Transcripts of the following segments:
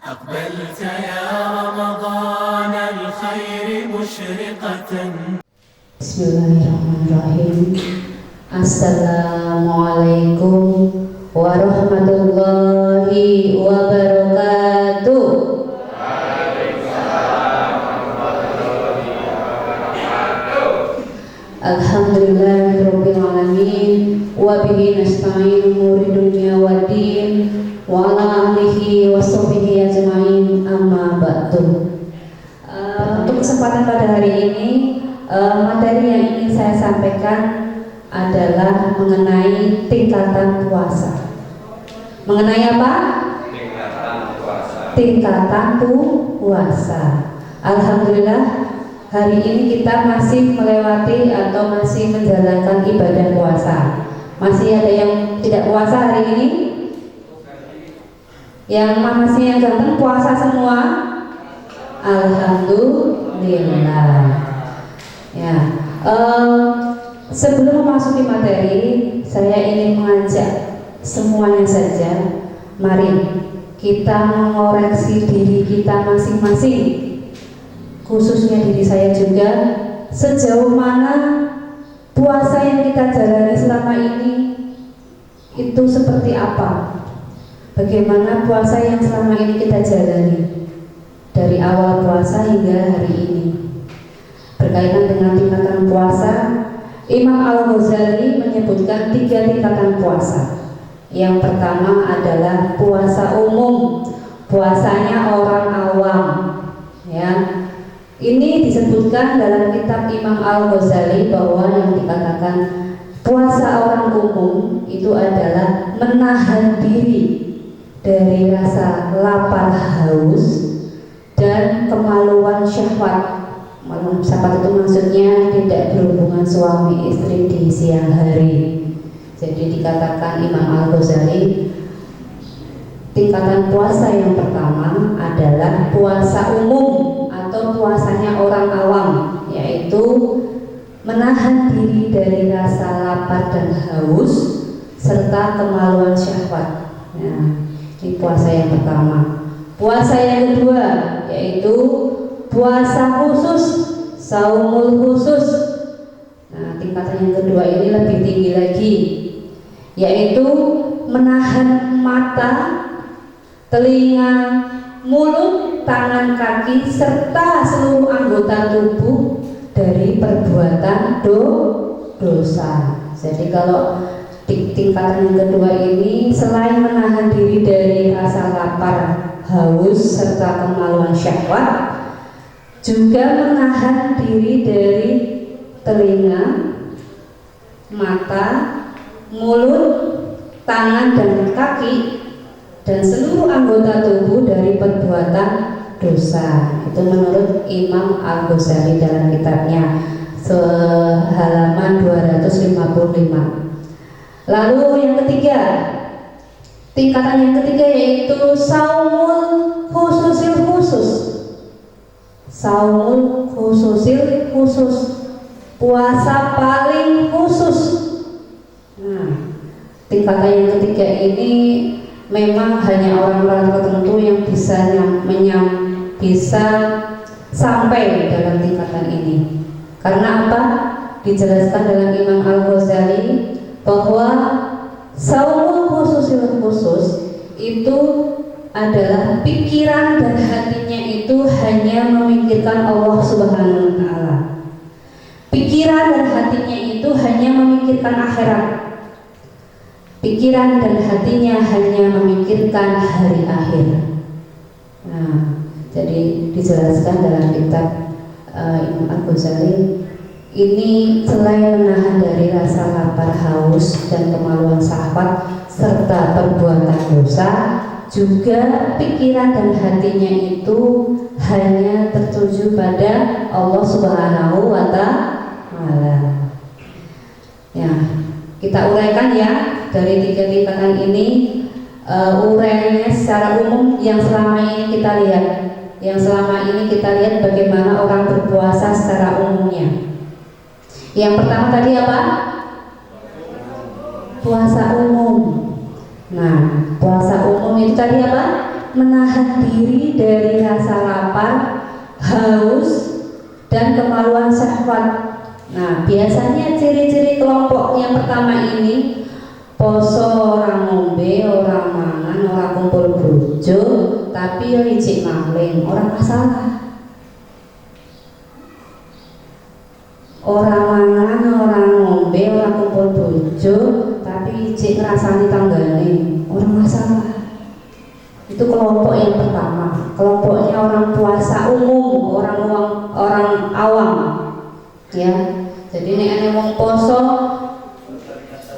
أقبلت يا رمضان الخير مشرقة. Bismillahirrahmanirrahim. Assalamualaikum warahmatullahi wabarakatuh. Alhamdulillahirabbil alamin wa bihi nasta'in umuri dunya waddin wa ala alihi wa sahbihi ajmain, amma ba'du. Untuk kesempatan pada hari ini, materi yang ingin saya sampaikan adalah mengenai tingkatan puasa. Mengenai apa? Tingkatan puasa. Tingkatan puasa. Alhamdulillah, hari ini kita masih melewati atau masih menjalankan ibadah puasa. Masih ada yang tidak puasa hari ini? Yang masih yang ganteng puasa semua? Alhamdulillah. Ya, sebelum memasuki materi, saya ingin mengajak semuanya saja, mari kita mengoreksi diri kita masing-masing, khususnya diri saya juga, sejauh mana puasa yang kita jalani selama ini itu seperti apa. Bagaimana puasa yang selama ini kita jalani dari awal puasa hingga hari ini. Berkaitan dengan tingkatan puasa, Imam Al-Ghazali menyebutkan 3 tingkatan puasa. Yang pertama adalah puasa umum, puasanya orang awam. Ya, ini disebutkan dalam kitab Imam Al-Ghazali bahwa yang dikatakan puasa orang umum itu adalah menahan diri dari rasa lapar haus dan kemaluan syahwat. Syahwat itu maksudnya tidak berhubungan suami istri di siang hari. Jadi dikatakan Imam Al-Ghazali, tingkatan puasa yang pertama adalah puasa umum atau puasanya orang awam, yaitu menahan diri dari rasa lapar dan haus serta kemaluan syahwat. Nah, ini puasa yang pertama. Puasa yang kedua yaitu puasa khusus, saumul khusus. Nah, tingkatan yang kedua ini lebih tinggi lagi, yaitu menahan mata, telinga, mulut, tangan, kaki serta seluruh anggota tubuh dari perbuatan dosa. Jadi kalau tingkatan yang kedua ini selain menahan diri dari rasa lapar, haus serta kemaluan syahwat, juga menahan diri dari telinga, mata, mulut, tangan dan kaki dan seluruh anggota tubuh dari perbuatan dosa. Itu menurut Imam Al-Ghazali dalam kitabnya halaman 255. Lalu yang ketiga, tingkatan yang ketiga yaitu saumul khususil khusus. Saumul khususil khusus, puasa paling khusus. Nah, tingkatan yang ketiga ini memang hanya orang-orang tertentu yang bisa sampai dalam tingkatan ini. Karena apa? Dijelaskan dalam Imam Al-Ghazali bahwa saumul khususil khusus itu adalah pikiran dan hatinya itu hanya memikirkan Allah Subhanahu wa Ta'ala. Pikiran dan hatinya itu hanya memikirkan akhirat. Pikiran dan hatinya hanya memikirkan hari akhir. Nah, jadi dijelaskan dalam kitab Imam Al-Ghazali, ini selain menahan dari rasa lapar, haus dan kemaluan syahwat serta perbuatan dosa, juga pikiran dan hatinya itu hanya tertuju pada Allah Subhanahu wa Ta'ala. Ya, kita uraikan ya dari 3 tingkatan ini, uraiannya secara umum yang selama ini kita lihat. Yang selama ini kita lihat bagaimana orang berpuasa secara umumnya. Yang pertama tadi apa? Puasa umum. Nah, puasa umum itu tadi apa? menahan diri dari rasa lapar, haus, dan kemaluan syahwat. Nah, biasanya ciri-ciri kelompok yang pertama ini poso, orang ngombe, orang mangan, orang kumpul bojo, tapi yo ijik maling, orang masalah. Orang mangan, orang ngombe, orang kumpul bojo, tapi ijik ngrasani tanggane, orang masalah. Itu kelompok yang pertama. Kelompoknya orang puasa umum, orang awam. Ya. Jadi nek ana wong poso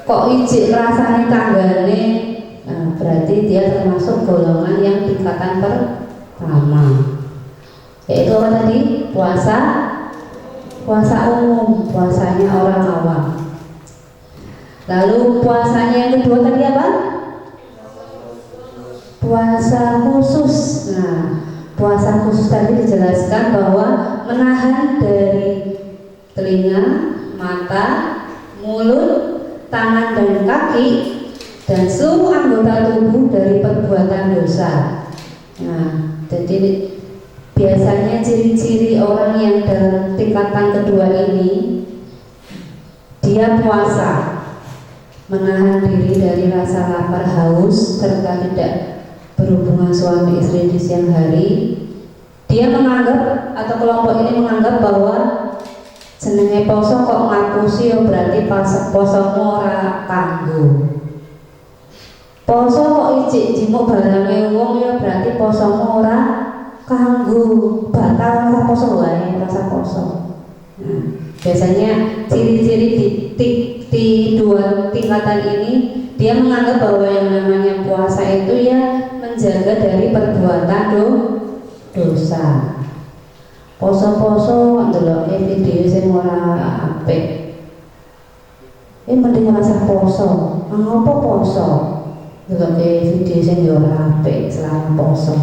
kok ijik ngrasani tanggane, nah, berarti dia termasuk golongan yang tingkatan pertama. Yaitu apa tadi? Puasa umum, puasanya orang awam. Lalu puasanya yang kedua tadi apa? Puasa khusus. Nah, puasa khusus tadi dijelaskan bahwa menahan dari telinga, mata, mulut, tangan dan kaki dan seluruh anggota tubuh dari perbuatan dosa. Nah, jadi biasanya ciri-ciri orang yang dalam tingkatan kedua ini, dia puasa, menahan diri dari rasa lapar, haus, serta tidak berhubungan suami istri di siang hari. Dia menganggap, atau kelompok ini menganggap bahwa jenenge poso kok ngapusi, ya berarti posomu ora kanggo. Poso kok ijik jimuk barange wong, ya berarti posomu ora kanggo, batal rasa poso wae, rasa poso. Nah, biasanya ciri-ciri di dua tingkatan ini, dia menganggap bahwa yang namanya puasa itu ya menjaga dari perbuatan dosa. Poso-poso ndeloke video sing ora apik. Mending rasa poso. Ngopo poso? Ndeloke video sing ora apik selama poso.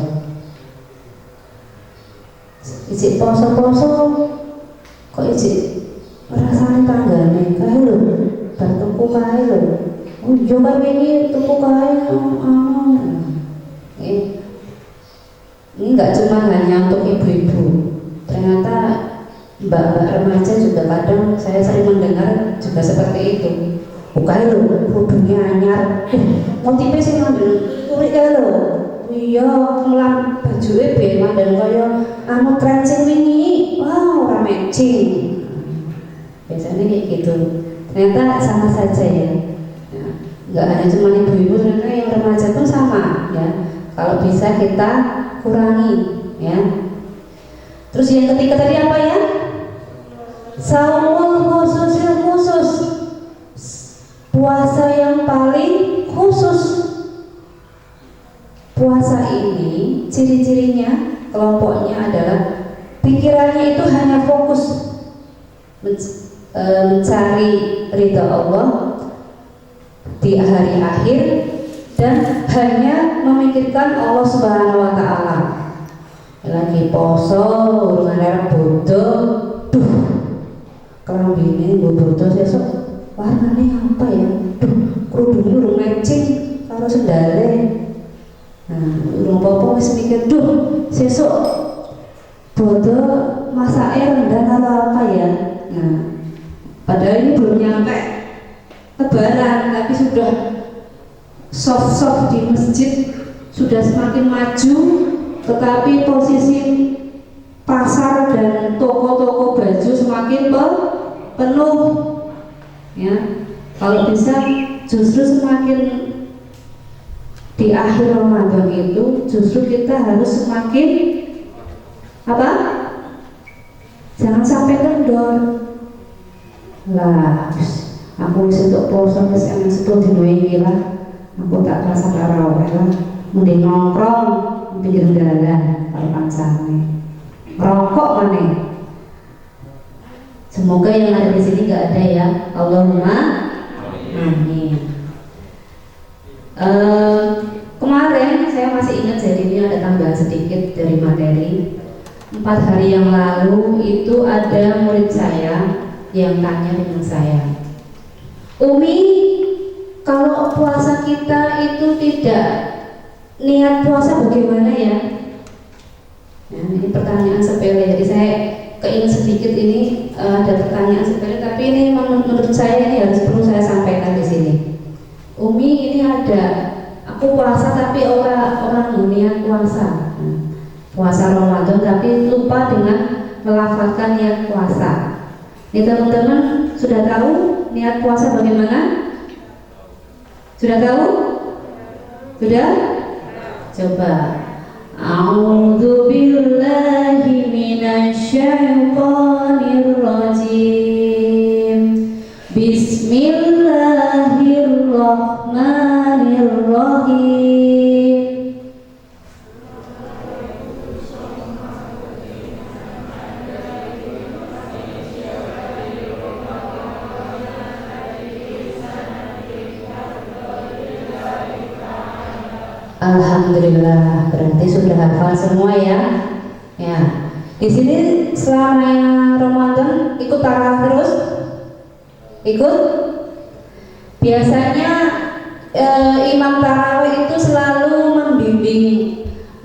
Ijik poso-poso kok ijik rasane tanggane kae lho, bar tuku kae lho. Oh, yo kan wingi tuku kae ini enggak cuma hanya untuk ibu-ibu. Ternyata mbak-mbak remaja juga kadang saya sering mendengar juga seperti itu. Bukain lho, kerudungnya anyar, motifnya sih mandel, kurik ya lho. Iya, mulang bajunya be mandel kaya anu tren sing wingi, wow, ora matching. Biasanya kayak gitu. Ternyata sama saja ya. Enggak hanya cuma ibu-ibu, ternyata yang remaja pun sama ya. Kalau bisa kita kurangi ya. Terus yang ketiga tadi apa ya? Saumul khusus, puasa yang paling khusus. Puasa ini ciri-cirinya, kelompoknya adalah pikirannya itu hanya fokus mencari ridha Allah di hari akhir dan hanya memikirkan Allah Subhanahu wa Ta'ala. Lagi poso, urungan arep bodoh, duh, kelambine nggo bodoh sesuk, warnane apa ya? Duh, kerudungnya urung matching karo sendale. Nah, urung apa-apa wis mikir, duh, sesuk bodoh masake rendang atau apa ya? Nah, padahal ini belum nyampe Lebaran, tapi sudah soft-soft di masjid, sudah semakin maju. Tetapi posisi pasar dan toko-toko baju semakin penuh ya. Kalau bisa justru semakin di akhir Ramadan itu justru kita harus semakin apa? Jangan sampai kendor lah. Aku wis untuk poso wis enek 10 dino iki lah. Aku tak rasa tarawih lah. Mending nongkrong pinggir jalan kalau pancane rokok mana. Semoga yang ada di sini nggak ada ya. Allahumma amin. Kemarin saya masih ingat, jadi ini ada tambahan sedikit dari materi. 4 hari yang lalu itu ada murid saya yang tanya dengan saya, Umi, kalau puasa kita itu tidak niat puasa bagaimana ya? Nah, ini pertanyaan sepele, jadi saya keinget sedikit ini ada pertanyaan sepele, tapi ini menurut saya ini harus perlu saya sampaikan di sini. Umi, ini ada aku puasa tapi orang niat puasa, puasa Ramadan tapi lupa dengan melafalkan niat puasa. Ini teman-teman sudah tahu niat puasa bagaimana? Sudah tahu? Sudah? Coba. A'udzu billahi minasyaitonir rajim. Bismillahirrahmanirrahim. Alhamdulillah, berarti sudah hafal semua ya. Ya, di sini selama Ramadan ikut tarawih terus? Ikut? Biasanya imam tarawih itu selalu membimbing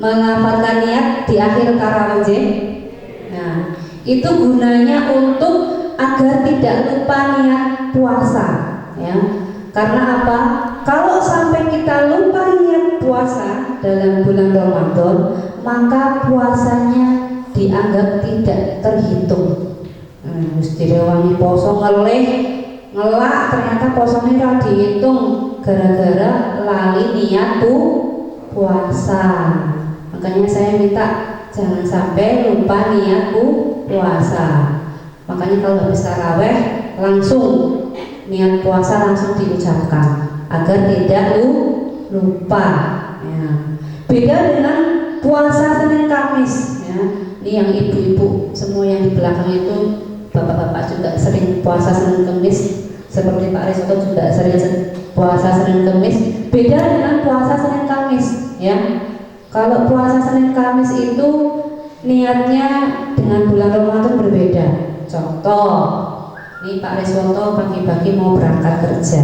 menghafalkan niat di akhir tarawih. Nah, itu gunanya untuk agar tidak lupa niat puasa, ya. Karena apa? Kalau sampai kita lupa niat puasa dalam bulan Ramadan, maka puasanya dianggap tidak terhitung. Mesti rewangi poso ngelak, ternyata posanya dihitung gara-gara lali niat puasa. Makanya saya minta jangan sampai lupa niat puasa. Makanya kalau habis taraweh langsung niat puasa langsung diucapkan agar tidak lupa. Ya. Beda dengan puasa Senin Kamis. Ya. Ini yang ibu-ibu semua yang di belakang itu, bapak-bapak juga sering puasa Senin Kamis. Seperti Pak Resto juga sering puasa Senin Kamis. Beda dengan puasa Senin Kamis. Ya. Kalau puasa Senin Kamis itu niatnya dengan bulan Ramadan berbeda. Contoh, ini Pak Reswanto pagi-pagi mau berangkat kerja,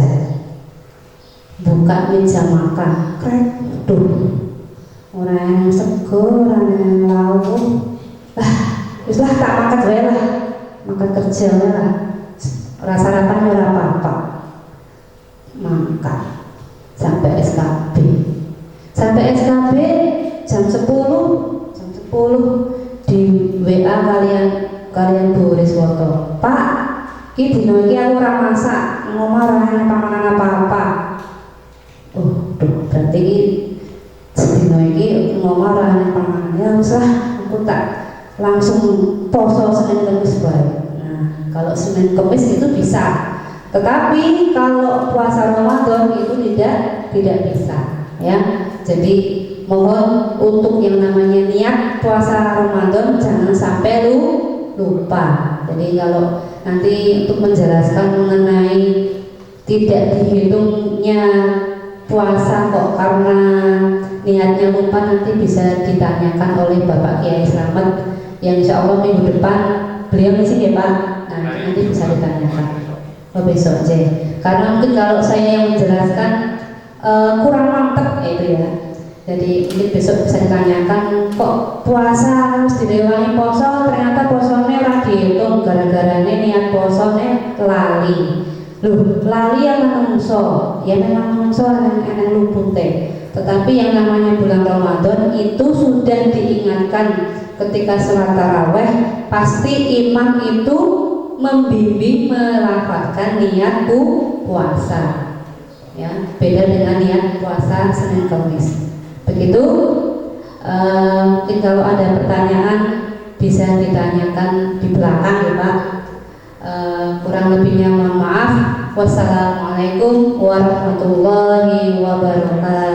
buka meja makan, duh, orang yang sego, orang yang lauk, wis lah tak makan wae lah, makan kerja wae lah, rasa sarapan ora apa-apa, makan sampai SKB jam 10 di WA kalian Bu Riswoto, Pak, ki dino iki aku ora masak, ngomah ora enak panganan apa-apa. Berarti sedino iki ngomah ora enak panganan. Ya wis lah, aku tak langsung poso Senin Kamis bae. Nah, kalau Senin Kamis itu bisa. Tetapi kalau puasa Ramadan itu tidak bisa, ya. Jadi mohon untuk yang namanya niat puasa Ramadan jangan sampai lupa. Jadi kalau nanti untuk menjelaskan mengenai tidak dihitungnya puasa kok karena niatnya lupa, nanti bisa ditanyakan oleh Bapak Kiai Slamet yang insya Allah minggu depan beliau di sini ya Pak. Nanti bisa ditanyakan. Besok aja. Karena mungkin kalau saya yang menjelaskan kurang mantap itu ya. Jadi mungkin besok bisa ditanyakan, kok puasa harus direwangi poso, ternyata posone ora dihitung gara-gara niat posone lali. Loh, lali yang menungso, ya memang menungso yang lupute. Tetapi yang namanya bulan Ramadan itu sudah diingatkan ketika sholat taraweh, pasti imam itu membimbing melafalkan niat puasa. Ya, beda dengan niat puasa Senin Kamis. Begitu, mungkin kalau ada pertanyaan bisa ditanyakan di belakang ya Pak. Kurang lebihnya mohon maaf. Wassalamualaikum warahmatullahi wabarakatuh.